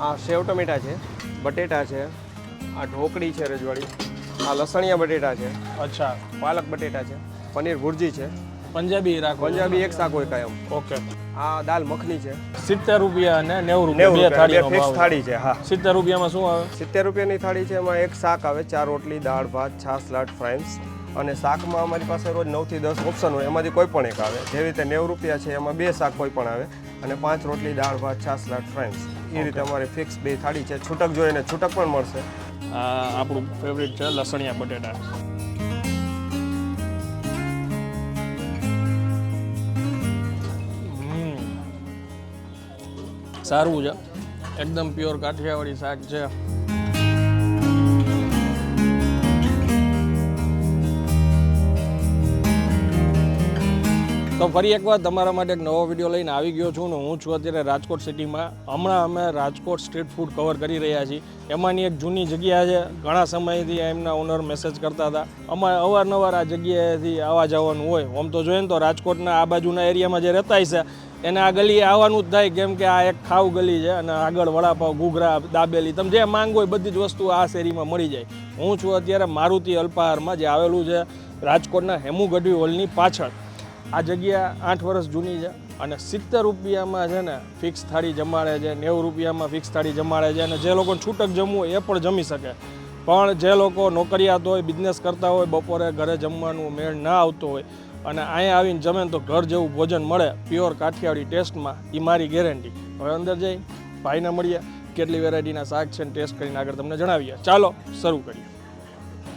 આ સેવ ટમેટા છે, બટેટા છે, આ ઢોકળી છે રજવાડી, આ લસણિયા બટેટા છે, અચ્છા, પાલક બટેટા છે, પનીર ભુરજી છે, પંજાબી રાખો. પંજાબી એક શાક હોય કાયમ, ઓકે. આ દાલ મખની છે, 70 રૂપિયા અને 90 રૂપિયા બે થાળીનો ફિક્સ ભાવ. થાળી છે. હા, 70 રૂપિયામાં શું આવે? 70 રૂપિયાની થાળી છે. એમાં એક શાક આવે, 4 રોટલી, દાળ ભાત, છાશ, સલાડ, ફ્રાઈસ. અને શાકમાં અમારી પાસે રોજ 9 થી 10 ઓપ્શન હોય, એમાંથી કોઈ પણ એક આવે. જેવી રીતે 90 રૂપિયા છે એમાં 2 શાક કોઈ પણ આવે અને 5 રોટલી, દાળ ભાત, છાશ, સલાડ, ફ્રાઈસ. એ રીતે અમારી ફિક્સ 2 થાળી છે. છૂટક જોઈએ ને છૂટક પણ મળશે. આ આપણું ફેવરિટ છે લસણિયા બટેટા. સારું છે, એકદમ પ્યોર કાઠિયાવાડી શાક છે. તો ફરી એકવાર તમારા માટે એક નવો વિડીયો લઈને આવી ગયો છું ને હું છું અત્યારે રાજકોટ સિટીમાં. હમણાં અમે રાજકોટ સ્ટ્રીટ ફૂડ કવર કરી રહ્યા છીએ. એમાંની એક જૂની જગ્યા છે, ઘણા સમયથી એમના ઓનર મેસેજ કરતા હતા અમારે અવારનવાર આ જગ્યાએથી આવવા જવાનું હોય. આમ તો જોઈએ ને તો રાજકોટના આ બાજુના એરિયામાં જે રહેતા છે એને આ ગલીએ આવવાનું જ થાય, કેમ કે આ એક ખાવ ગલી છે અને આગળ વડાપાવ, ઘૂઘરા, દાબેલી, તમે જે માંગ હોય બધી જ વસ્તુ આ શેરીમાં મળી જાય. હું છું અત્યારે મારુતિ અલ્પાહારમાં, જે આવેલું છે રાજકોટના હેમુ ગઢવી હોલની પાછળ. આ જગ્યા 8 વર્ષ જૂની છે અને 70 રૂપિયામાં છે ને ફિક્સ થાળી જમાડે છે, 90 રૂપિયામાં ફિક્સ થાળી જમાડે છે. અને જે લોકોને છૂટક જમવું હોય એ પણ જમી શકે. પણ જે લોકો નોકરિયાત હોય, બિઝનેસ કરતા હોય, બપોરે ઘરે જમવાનું મેળ ના આવતો હોય અને અહીંયા આવીને જમે તો ઘર જેવું ભોજન મળે પ્યોર કાઠિયાવાડી ટેસ્ટમાં, એ મારી ગેરંટી. હવે અંદર જઈ ભાઈને મળીએ, કેટલી વેરાયટીના શાક છે ને ટેસ્ટ કરીને આગળ તમને જણાવીએ. ચાલો શરૂ કરીએ.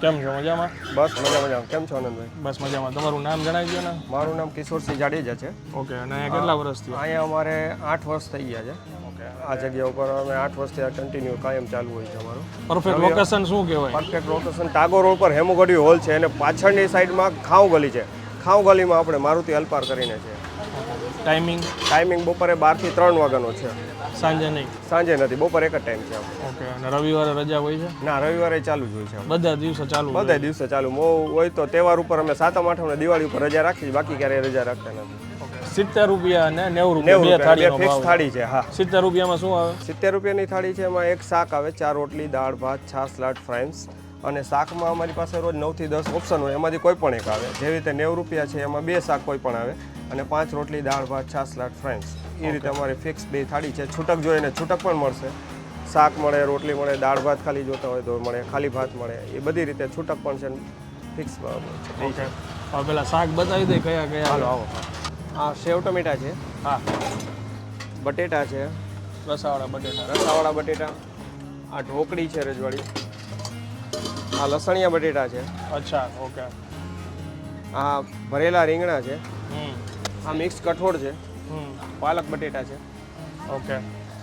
કેમ છો, મજામાં? બસ મજામાં. કેમ છો આનંદભાઈ? બસ મજામાં. તમારું નામ જણાવી દો ને. મારું નામ કિશોરસિંહ જાડેજા છે. ઓકે. અને અહીંયા કેટલા વર્ષથી? અહીંયા અમારે 8 વર્ષ થઈ ગયા છે. ઓકે. આ જગ્યા ઉપર અમે 8 વર્ષથી આ કન્ટિન્યુ કાયમ ચાલુ હોય છે અમારું. પરફેક્ટ લોકેશન શું કહેવાય? પરફેક્ટ લોકેશન ટાગોર રોડ પર હેમુ ગઢવી હોલ છે અને પાછળની સાઈડમાં ખાવ ગલી છે. ખાવ ગલીમાં આપણે મારુતિ અલ્પાર કરીને છે. ટાઈમિંગ બપોરે 12 થી 3 વાગ્યાનો છે. સાંજે નહીં? સાંજે નથી, બપોરે એક જ ટાઈમ છે. ઓકે. અને રવિવારે રજા હોય છે? ના, રવિવારે ચાલુ જ હોય છે. બધા દિવસે ચાલુ? બધા દિવસે ચાલુ. હોય તો તહેવાર ઉપર અમે 7મ 8મ ને દિવાળી ઉપર રજા રાખીએ, બાકી ક્યારેય રજા રાખતા નથી. 70 રૂપિયા અને 90 રૂપિયા બે થાળીનો ફિક્સ ભાવ. થાળી છે. હા, 70 રૂપિયામાં શું આવે? 70 રૂપિયાની થાળી છે. એમાં એક શાક આવે, 4 રોટલી, દાળ ભાત, છાશ, સલાડ, ફ્રાઈસ. અને શાકમાં અમારી પાસે રોજ 9 થી 10 ઓપ્શન હોય, એમાંથી કોઈ પણ એક આવે. જેવી રીતે 90 રૂપિયા છે એમાં 2 શાક કોઈ પણ આવે અને 5 રોટલી, દાળ ભાત, છાશ, સલાડ, ફ્રાઈસ. એ રીતે અમારી ફિક્સ 2 થાળી છે. છૂટક જોઈએ ને છૂટક પણ મળશે. શાક મળે, રોટલી મળે, દાળ ભાત ખાલી જોતા હોય તો મળે, ખાલી ભાત મળે, એ બધી રીતે છૂટક પણ છે. Fix okay. હવે પેલા શાક બતાવી દે કયા કયા. હાલો આવો. આ સેવ ટમેટા છે, હા, બટેટા છે, રસાવાળા બટેટા, આ ઢોકળી છે રજવાડી, આ લસણિયા બટેટા છે, અચ્છા, ઓકે, આ ભરેલા રીંગણા છે, આ મિક્સ કઠોળ છે, પાલક બટેટા છે, ઓકે,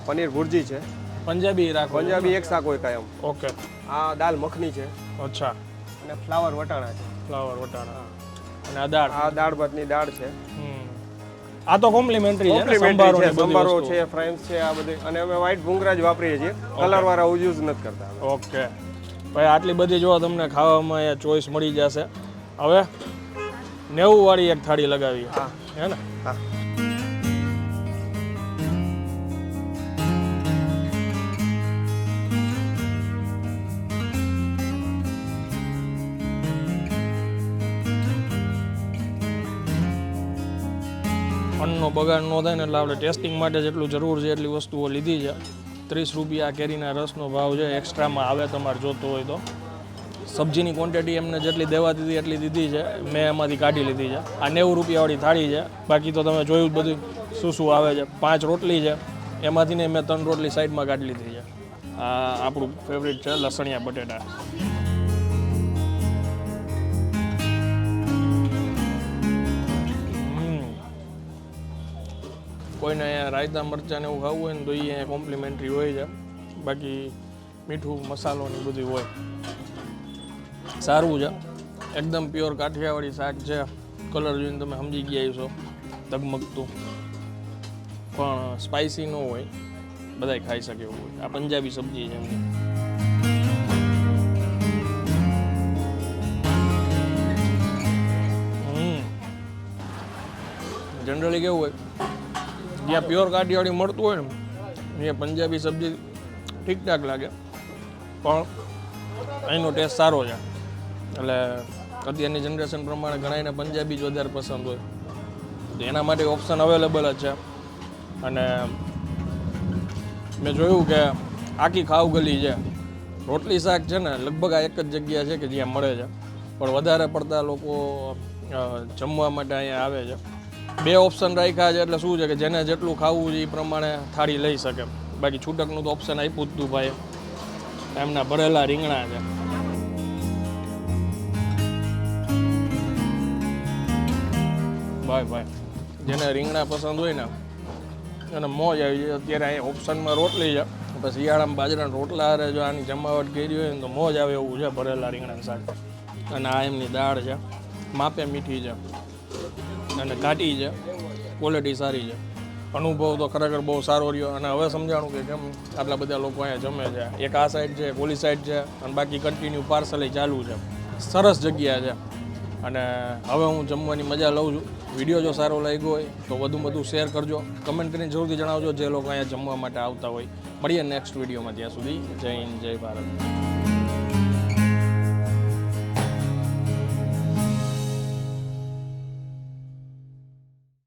પનીર ભુરજી છે, પંજાબી રાખો. પંજાબી એક શાક હોય કાયમ, ઓકે, આ દાલ મખની છે, અચ્છા, અને ફ્લાવર વટાણા છે, ફ્લાવર વટાણા, અને આ દાળ, આ દાળ ભાતની દાળ છે. આ તો કોમ્પ્લિમેન્ટરી છે, સંભારો છે, ફ્રાઈસ છે, આ બધી. અને અમે વ્હાઈટ ભૂંગરા જ વાપરીએ છીએ, કલર વાળા યુઝ નથી કરતા. ઓકે ભાઈ, આટલી બધી જો તમને ખાવામાં અહીંયા ચોઈસ મળી જશે. હવે 90 વાળી એક થાળી લગાવી, હા, હે ને? હા. અન્નનો બગાડ ન થાય ને એટલે આપણે ટેસ્ટિંગ માટે જેટલું જરૂર છે એટલી વસ્તુઓ લીધી છે. 30 રૂપિયા કેરીના રસનો ભાવ છે, એક્સ્ટ્રામાં આવે તમારે જોતો હોય તો. સબ્જીની ક્વોન્ટિટી એમને જેટલી દેવા દીધી એટલી દીધી છે, મેં એમાંથી કાઢી લીધી છે. આ 90 રૂપિયાવાળી થાળી છે. બાકી તો તમે જોયું બધું શું શું આવે છે. 5 રોટલી છે, એમાંથી ને મેં 3 રોટલી સાઈડમાં કાઢી લીધી છે. આ આપણું ફેવરિટ છે લસણિયા બટેટા. કોઈને અહીંયા રાયતા મરચાં ને એવું ખાવું હોય ને તો એ અહીંયા કોમ્પ્લિમેન્ટરી હોય છે. બાકી મીઠું મસાલો ને બધું હોય. સારું છે, એકદમ પ્યોર કાઠિયાવાડી શાક છે. કલર જોઈને તમે સમજી ગયા છો, ધગમગતું, પણ સ્પાઇસી ન હોય, બધાય ખાઈ શકે એવું હોય. આ પંજાબી સબ્જી છે એમની. જનરલી કેવું હોય, જ્યાં પ્યોર કાઠિયાવાડી મળતું હોય ને, અહીંયા પંજાબી સબ્જી ઠીકઠાક લાગે પણ અહીંનો ટેસ્ટ સારો છે. એટલે અત્યારની જનરેશન પ્રમાણે ઘણાને પંજાબી જ વધારે પસંદ હોય તો એના માટે ઓપ્શન અવેલેબલ જ છે. અને મેં જોયું કે આખી ખાવ ગલી છે, રોટલી શાક છે ને લગભગ આ એક જ જગ્યા છે કે જ્યાં મળે છે, પણ વધારે પડતા લોકો જમવા માટે અહીંયા આવે છે. 2 ઓપ્શન રાખ્યા છે એટલે શું છે કે જેને જેટલું ખાવું છે એ પ્રમાણે થાળી લઈ શકે. બાકી છૂટકનું તો ઓપ્શન આપ્યું જ હતું ભાઈ. એમના ભરેલા રીંગણા છે. ભાઈ જેને રીંગણા પસંદ હોય ને અને મોજ આવી જાય. અત્યારે અહીંયા ઓપ્શનમાં રોટલી છે, પછી શિયાળામાં બાજરાના રોટલા હારે જો આની જમાવટ કરી હોય ને તો મોજ આવે એવું છે ભરેલા રીંગણાનું શાક. અને આ એમની દાળ છે, માપે મીઠી છે અને ઘાટી છે, ક્વોલિટી સારી છે. અનુભવ તો ખરેખર બહુ સારો રહ્યો. અને હવે સમજાણું કે કેમ આટલા બધા લોકો અહીંયા જમે છે. એક આ સાઈડ છે, ઓલી સાઈડ છે, અને બાકી કન્ટિન્યુ પાર્સલ ચાલુ છે. સરસ જગ્યા છે અને હવે હું જમવાની મજા લઉં છું. વિડીયો જો સારો લાગ્યો હોય તો વધુ શેર કરજો, કમેન્ટ કરીને જરૂરથી જણાવજો જે લોકો અહીંયા જમવા માટે આવતા હોય. મળીએ નેક્સ્ટ વિડીયોમાં. ત્યાં સુધી જય હિન્દ, જય ભારત.